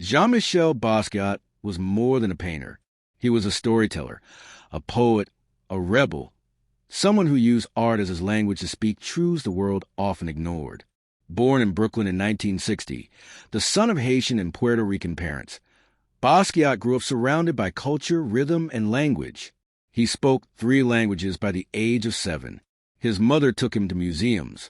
Jean-Michel Basquiat was more than a painter. He was a storyteller, a poet, a rebel, someone who used art as his language to speak truths the world often ignored. Born in Brooklyn in 1960, the son of Haitian and Puerto Rican parents, Basquiat grew up surrounded by culture, rhythm, and language. He spoke 3 languages by the age of 7. His mother took him to museums,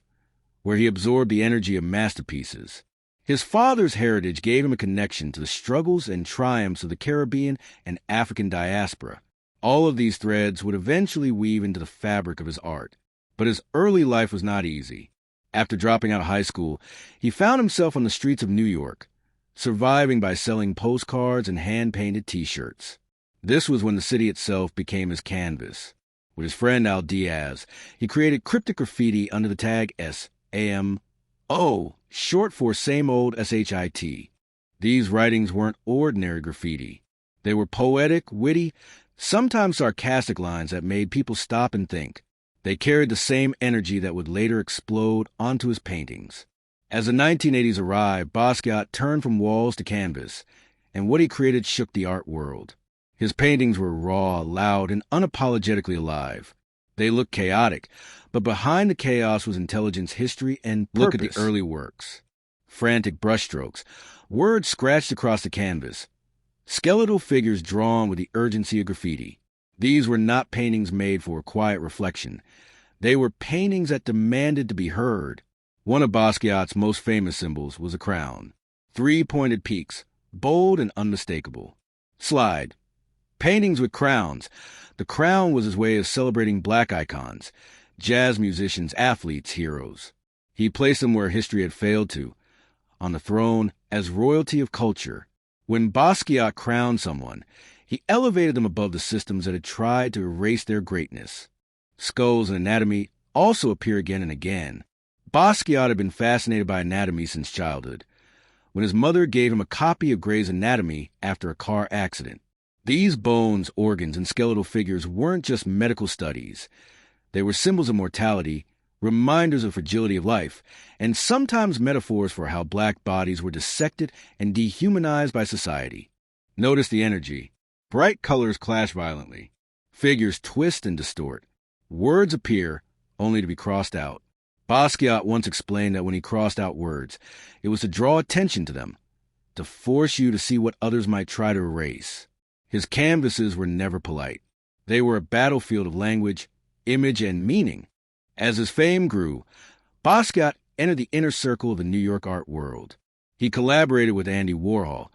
where he absorbed the energy of masterpieces. His father's heritage gave him a connection to the struggles and triumphs of the Caribbean and African diaspora. All of these threads would eventually weave into the fabric of his art. But his early life was not easy. After dropping out of high school, he found himself on the streets of New York, surviving by selling postcards and hand-painted T-shirts. This was when the city itself became his canvas. With his friend Al Diaz, he created cryptic graffiti under the tag SAMO, short for same old SHIT. These writings weren't ordinary graffiti. They were poetic, witty, sometimes sarcastic lines that made people stop and think. They carried the same energy that would later explode onto his paintings. As the 1980s arrived, Basquiat turned from walls to canvas, and what he created shook the art world. His paintings were raw, loud, and unapologetically alive. They looked chaotic, but behind the chaos was intelligence, history, and purpose. Look at the early works. Frantic brushstrokes, words scratched across the canvas, skeletal figures drawn with the urgency of graffiti. These were not paintings made for quiet reflection. They were paintings that demanded to be heard. One of Basquiat's most famous symbols was a crown. 3 pointed peaks, bold and unmistakable. Slide. Paintings with crowns. The crown was his way of celebrating black icons, jazz musicians, athletes, heroes. He placed them where history had failed to, on the throne as royalty of culture. When Basquiat crowned someone, he elevated them above the systems that had tried to erase their greatness. Skulls and anatomy also appear again and again. Basquiat had been fascinated by anatomy since childhood, when his mother gave him a copy of Gray's Anatomy after a car accident. These bones, organs, and skeletal figures weren't just medical studies. They were symbols of mortality, reminders of fragility of life, and sometimes metaphors for how black bodies were dissected and dehumanized by society. Notice the energy. Bright colors clash violently. Figures twist and distort. Words appear, only to be crossed out. Basquiat once explained that when he crossed out words, it was to draw attention to them, to force you to see what others might try to erase. His canvases were never polite. They were a battlefield of language, image, and meaning. As his fame grew, Basquiat entered the inner circle of the New York art world. He collaborated with Andy Warhol,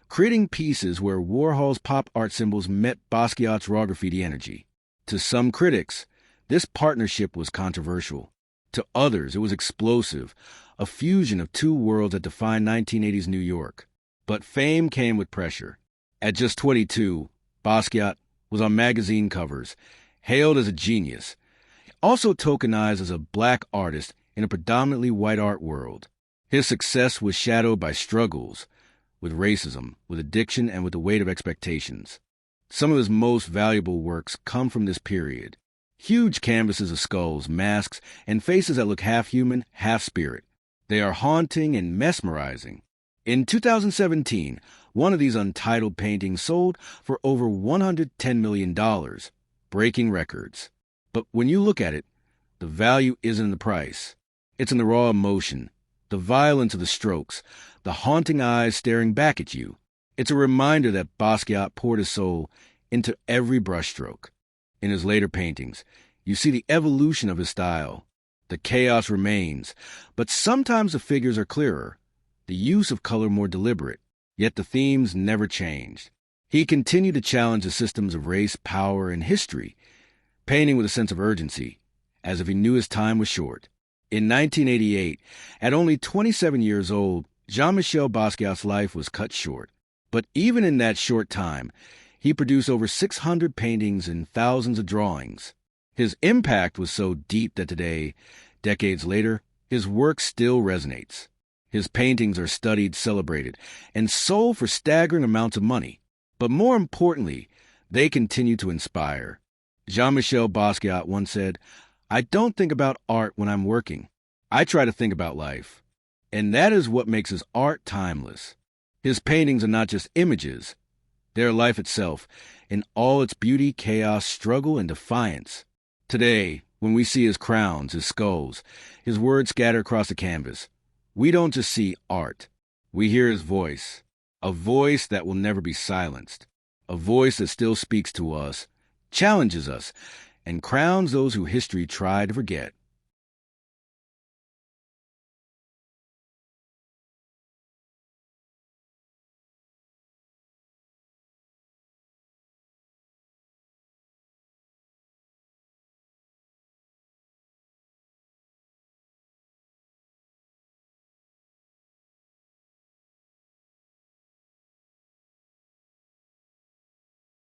creating pieces where Warhol's pop art symbols met Basquiat's raw graffiti energy. To some critics, this partnership was controversial. To others, it was explosive, a fusion of 2 worlds that defined 1980s New York. But fame came with pressure. At just 22, Basquiat was on magazine covers, hailed as a genius, also tokenized as a black artist in a predominantly white art world. His success was shadowed by struggles with racism, with addiction, and with the weight of expectations. Some of his most valuable works come from this period. Huge canvases of skulls, masks, and faces that look half human, half spirit. They are haunting and mesmerizing. In 2017, one of these untitled paintings sold for over $110 million, breaking records. But when you look at it, the value isn't in the price. It's in the raw emotion, the violence of the strokes, the haunting eyes staring back at you. It's a reminder that Basquiat poured his soul into every brushstroke. In his later paintings, you see the evolution of his style. The chaos remains, but sometimes the figures are clearer, the use of color more deliberate, yet the themes never changed. He continued to challenge the systems of race, power, and history, painting with a sense of urgency, as if he knew his time was short. In 1988, at only 27 years old, Jean-Michel Basquiat's life was cut short. But even in that short time, he produced over 600 paintings and thousands of drawings. His impact was so deep that today, decades later, his work still resonates. His paintings are studied, celebrated, and sold for staggering amounts of money. But more importantly, they continue to inspire. Jean-Michel Basquiat once said, "I don't think about art when I'm working. I try to think about life." And that is what makes his art timeless. His paintings are not just images. They're life itself, in all its beauty, chaos, struggle, and defiance. Today, when we see his crowns, his skulls, his words scattered across the canvas, we don't just see art. We hear his voice, a voice that will never be silenced, a voice that still speaks to us, challenges us, and crowns those who history tried to forget.